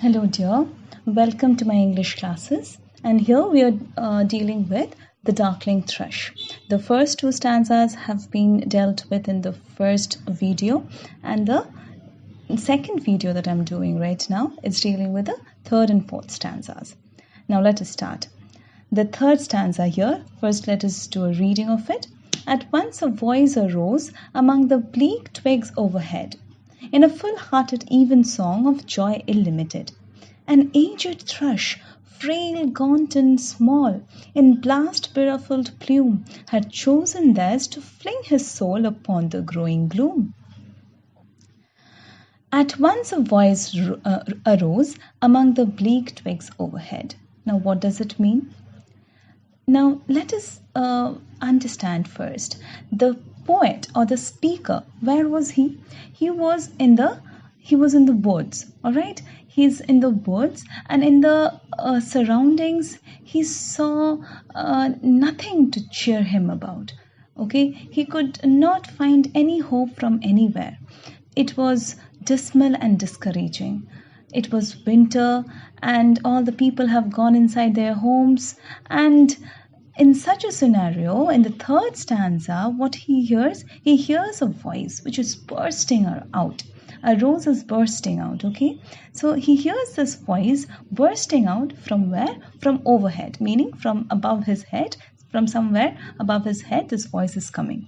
Hello, dear. Welcome to my English classes. And here we are dealing with the Darkling Thrush. The first two stanzas have been dealt with in the first video, and the second video that I'm doing right now is dealing with the third and fourth stanzas. Now let us start. The third stanza here, first let us do a reading of it. At once a voice arose among the bleak twigs overhead, in a full-hearted even song of joy illimited. An aged thrush, frail, gaunt and small, in blast-beruffled plume, had chosen thus to fling his soul upon the growing gloom. At once a voice arose among the bleak twigs overhead. Now what does it mean? Now let us understand first. The poet or the speaker, where was he? He was in the woods, all right? He's in the woods, and in the surroundings he saw nothing to cheer him about. Okay, he could not find any hope from anywhere. It was dismal and discouraging. It was winter, and all the people have gone inside their homes, and in such a scenario, in the third stanza, what he hears a voice which is bursting out. A rose is bursting out, okay? So he hears this voice bursting out from where? From overhead, meaning from above his head, from somewhere above his head, this voice is coming.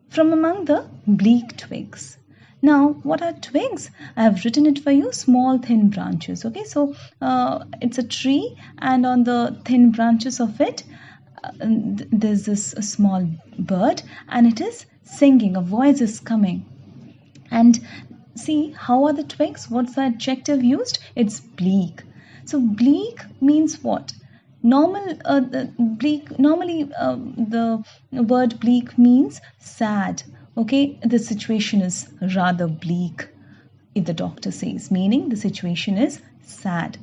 From among the bleak twigs. Now, what are twigs? I have written it for you, small thin branches. Okay, so it's a tree, and on the thin branches of it, there's this small bird, and it is singing. A voice is coming. And see, how are the twigs? What's the adjective used? It's bleak. So bleak means what? Normally, the word bleak means sad. Okay, the situation is rather bleak, if the doctor says, meaning the situation is sad.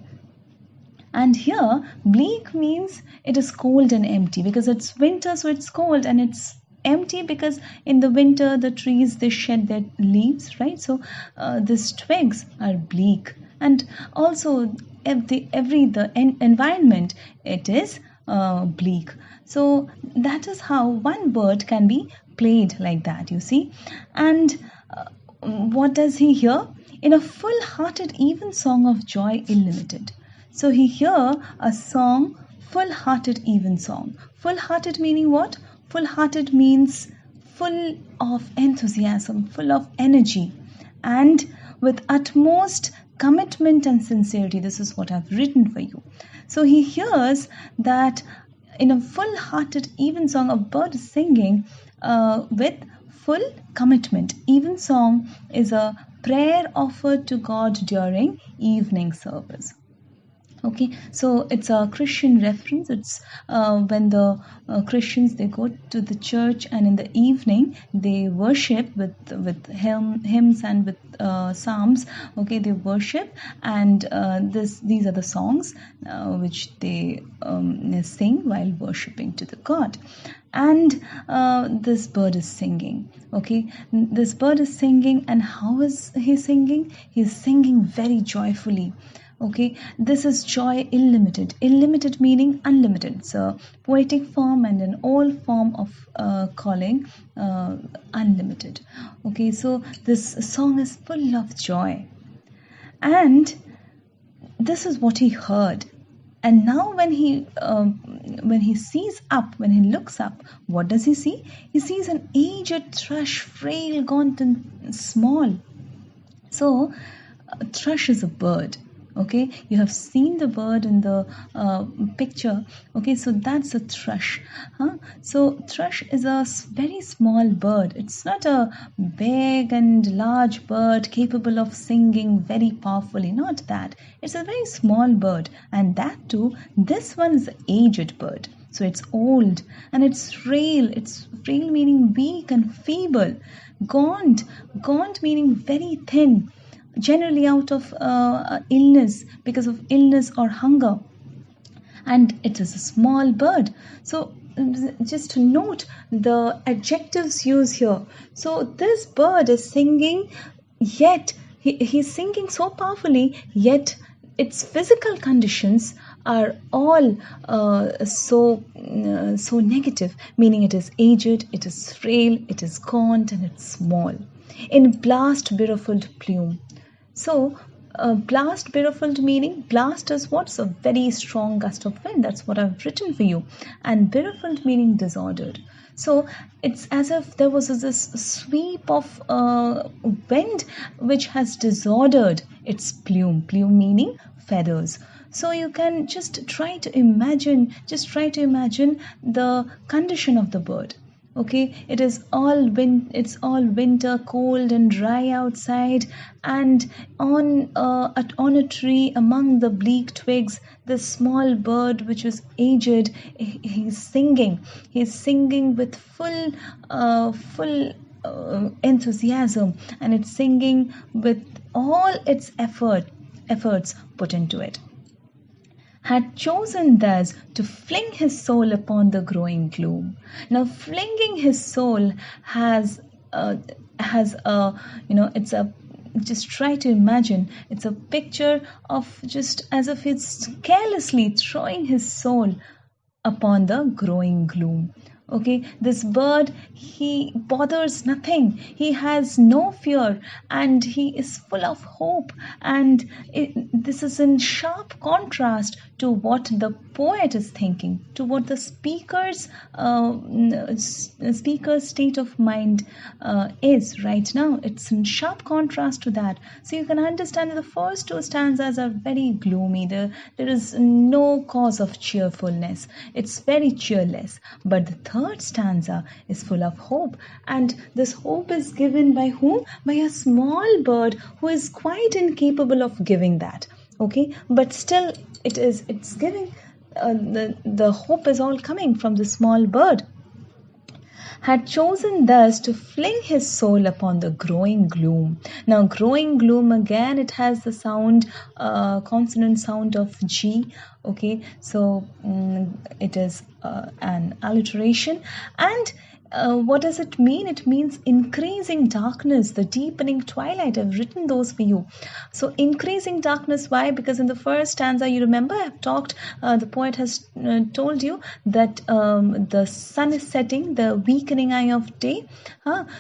And here, bleak means it is cold and empty, because it's winter, so it's cold, and it's empty because in the winter the trees, they shed their leaves, right? So these twigs are bleak, and also the environment, it is bleak. So that is how one word can be played like that, you see. And what does he hear? In a full-hearted even song of joy illimited. So he hear a song, full-hearted even song. Full-hearted meaning what? Full-hearted means full of enthusiasm, full of energy, and with utmost commitment and sincerity. This is what I've written for you. So he hears that in a full-hearted even song, a bird is singing with full commitment. Even song is a prayer offered to God during evening service. Okay, so it's a Christian reference. It's when the Christians, they go to the church, and in the evening they worship with hymns and with psalms. Okay, they worship, and these are the songs which they sing while worshiping to the God. And this bird is singing. Okay, this bird is singing, and how is he singing? He's singing very joyfully. Okay, this is joy illimited. Illimited meaning unlimited. It's a poetic form and an old form of calling unlimited. Okay, so this song is full of joy, and this is what he heard. And now when he sees up, when he looks up, what does he see? He sees an aged thrush, frail, gaunt and small. So a thrush is a bird. Okay, you have seen the bird in the picture. Okay, so that's a thrush. So thrush is a very small bird. It's not a big and large bird capable of singing very powerfully. Not that. It's a very small bird, and that too, this one is an aged bird. So it's old, and it's frail. It's frail meaning weak and feeble. Gaunt meaning very thin. Generally out of illness, because of illness or hunger, and it is a small bird. So just to note the adjectives used here. So this bird is singing, yet he's singing so powerfully, yet its physical conditions are all so negative, meaning it is aged, it is frail, it is gaunt, and it's small. In blast beruffled plume. So blast beruffled meaning, blast is what's a very strong gust of wind. That's what I've written for you. And beruffled meaning disordered. So it's as if there was this sweep of wind which has disordered its plume. Plume meaning feathers. So you can just try to imagine the condition of the bird. Okay, it's all winter, cold and dry outside, and on a tree among the bleak twigs, this small bird which is aged, he's singing with full enthusiasm, and it's singing with all its efforts put into it. Had chosen thus to fling his soul upon the growing gloom. Now, flinging his soul has a just try to imagine, it's a picture of just as if it's carelessly throwing his soul upon the growing gloom. Okay, this bird, he bothers nothing, he has no fear, and he is full of hope, and this is in sharp contrast to what the poet is thinking, to what the speaker's state of mind is right now. It's in sharp contrast to that. So you can understand that the first two stanzas are very gloomy. There is no cause of cheerfulness. It's very cheerless. But the third stanza is full of hope, and this hope is given by whom? By a small bird who is quite incapable of giving that. Okay, but still it's giving the hope is all coming from the small bird. Had chosen thus to fling his soul upon the growing gloom. Now, growing gloom, again, it has the sound, consonant sound of G. Okay, so it is an alliteration. And what does it mean? It means increasing darkness, the deepening twilight. I've written those for you. So increasing darkness, why? Because in the first stanza, you remember I've talked, the poet has told you that the sun is setting, the weakening eye of day.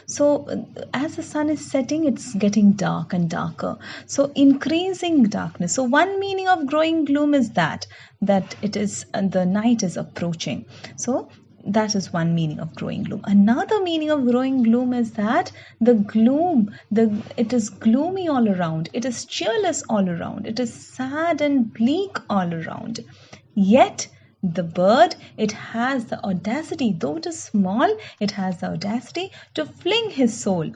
So as the sun is setting, it's getting dark and darker. So increasing darkness. So one meaning of growing gloom is that it is, the night is approaching. So that is one meaning of growing gloom. Another meaning of growing gloom is that the gloom, it is gloomy all around. It is cheerless all around. It is sad and bleak all around. Yet the bird, it has the audacity, though it is small, it has the audacity to fling his soul.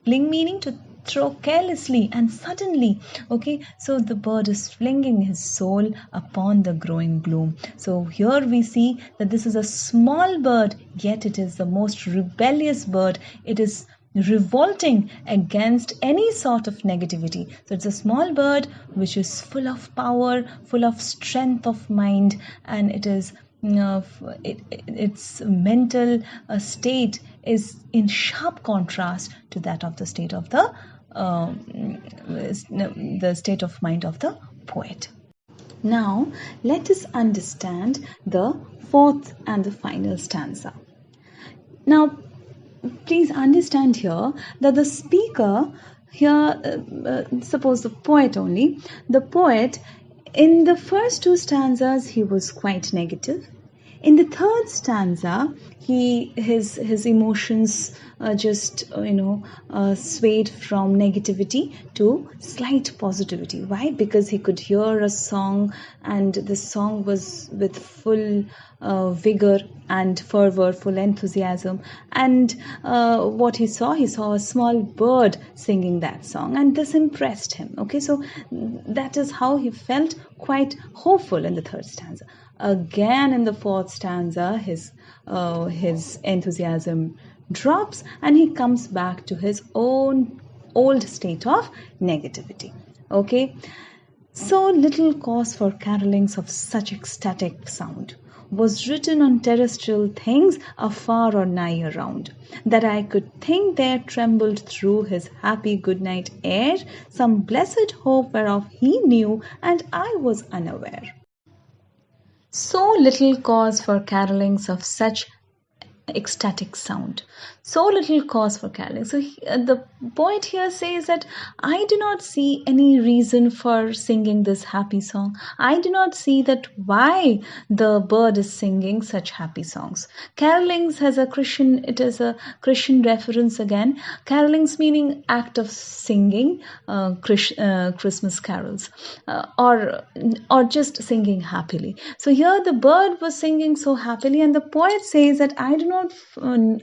Fling meaning to throw carelessly and suddenly. Okay, so the bird is flinging his soul upon the growing gloom. So here we see that this is a small bird, yet it is the most rebellious bird. It is revolting against any sort of negativity. So it's a small bird which is full of power, full of strength of mind, and it is its mental state is in sharp contrast to that of the state of the state of mind of the poet. Now let us understand the fourth and the final stanza. Now please understand here that the speaker here, suppose the poet only, the poet in the first two stanzas he was quite negative. In the third stanza, his emotions swayed from negativity to slight positivity. Why? Because he could hear a song, and the song was with full vigor and fervor, full enthusiasm. And what he saw a small bird singing that song, and this impressed him. Okay, so that is how he felt quite hopeful in the third stanza. Again, in the fourth stanza, his enthusiasm drops, and he comes back to his own old state of negativity. Okay, so little cause for carolings of such ecstatic sound. was written on terrestrial things afar or nigh around, that I could think there trembled through his happy good-night air some blessed hope whereof he knew and I was unaware. So little cause for carolings of such ecstatic sound. So little cause for caroling. So the poet here says that I do not see any reason for singing this happy song. I do not see that why the bird is singing such happy songs. Carolings has a Christian, it is a Christian reference again. Carolings meaning act of singing Christmas carols or just singing happily. So here the bird was singing so happily, and the poet says that I do not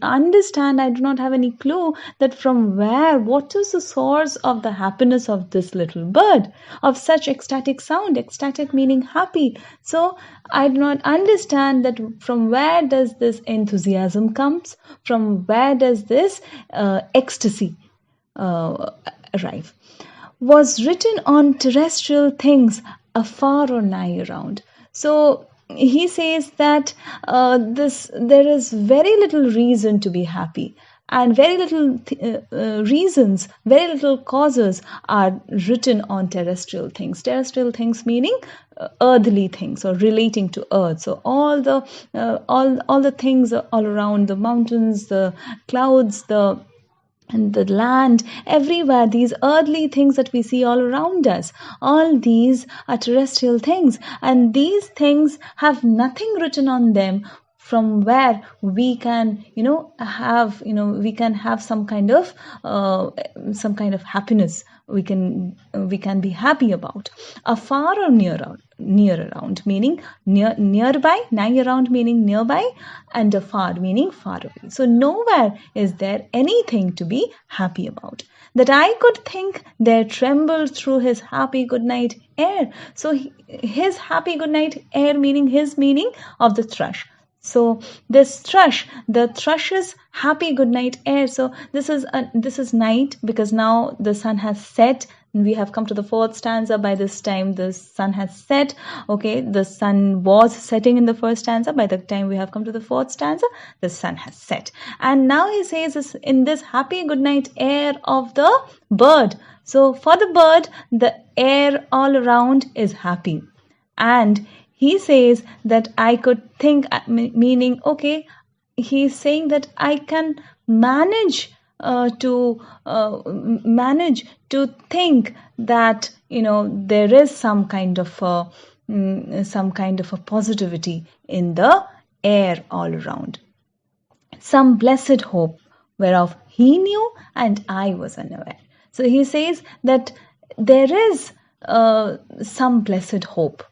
understand, I do not have any clue that from where, what is the source of the happiness of this little bird, of such ecstatic sound, ecstatic meaning happy. So I do not understand that from where does this enthusiasm comes, from where does this ecstasy arrive. Was written on terrestrial things afar or nigh around. So he says that there is very little reason to be happy, and very little reasons, very little causes are written on terrestrial things. Terrestrial things meaning earthly things or relating to earth. So all the things all around, the mountains, the clouds, and the land, everywhere, these earthly things that we see all around us, all these are terrestrial things, and these things have nothing written on them from where we can have some kind of happiness we can be happy about. Afar or near around meaning nearby, nigh around meaning nearby, and afar meaning far away. So nowhere is there anything to be happy about. That I could think there trembled through his happy good night air. So his happy good night air meaning his meaning of the thrush. So this thrush, the thrush's happy good night air. So this is night, because now the sun has set. We have come to the fourth stanza. By this time the sun has set. Okay, the sun was setting in the first stanza. By the time we have come to the fourth stanza, the sun has set. And now he says in this happy good night air of the bird. So for the bird, the air all around is happy. And he says that I could think, meaning, okay, he's saying that I can manage to think that there is some kind of a positivity in the air all around, some blessed hope whereof he knew and I was unaware. So he says that there is some blessed hope.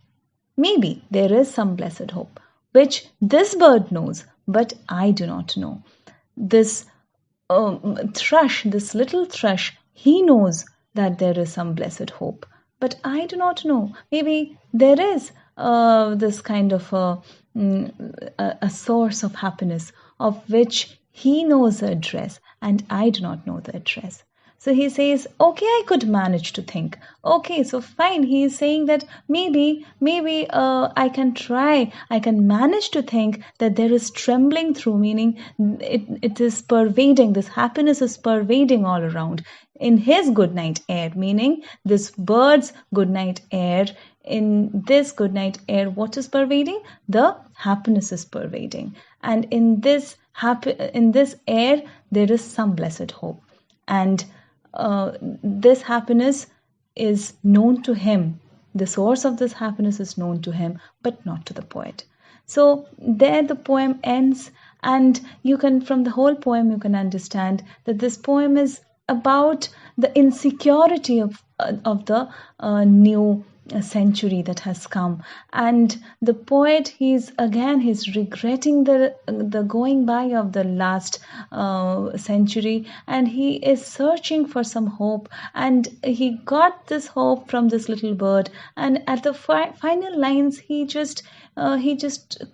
Maybe there is some blessed hope, which this bird knows, but I do not know. This thrush, this little thrush, he knows that there is some blessed hope, but I do not know. Maybe there is this kind of a source of happiness of which he knows the address, and I do not know the address. So he says, okay, I could manage to think. Okay, so fine. He is saying that maybe I can try. I can manage to think that there is trembling through, meaning it is pervading. This happiness is pervading all around. In his good night air, meaning this bird's good night air. In this good night air, what is pervading? The happiness is pervading. And in this air, there is some blessed hope. And this happiness is known to him. The source of this happiness is known to him, but not to the poet. So there the poem ends, and from the whole poem you can understand that this poem is about the insecurity of the new century that has come, and the poet he's regretting the going by of the last century, and he is searching for some hope, and he got this hope from this little bird, and at the final lines he just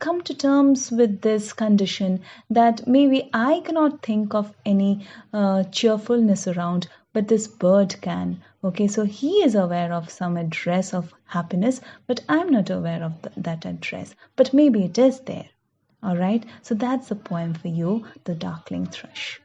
come to terms with this condition that maybe I cannot think of any cheerfulness around, but this bird can. Okay, so he is aware of some address of happiness, but I'm not aware of that address, but maybe it is there. All right, so that's the poem for you, The Darkling Thrush.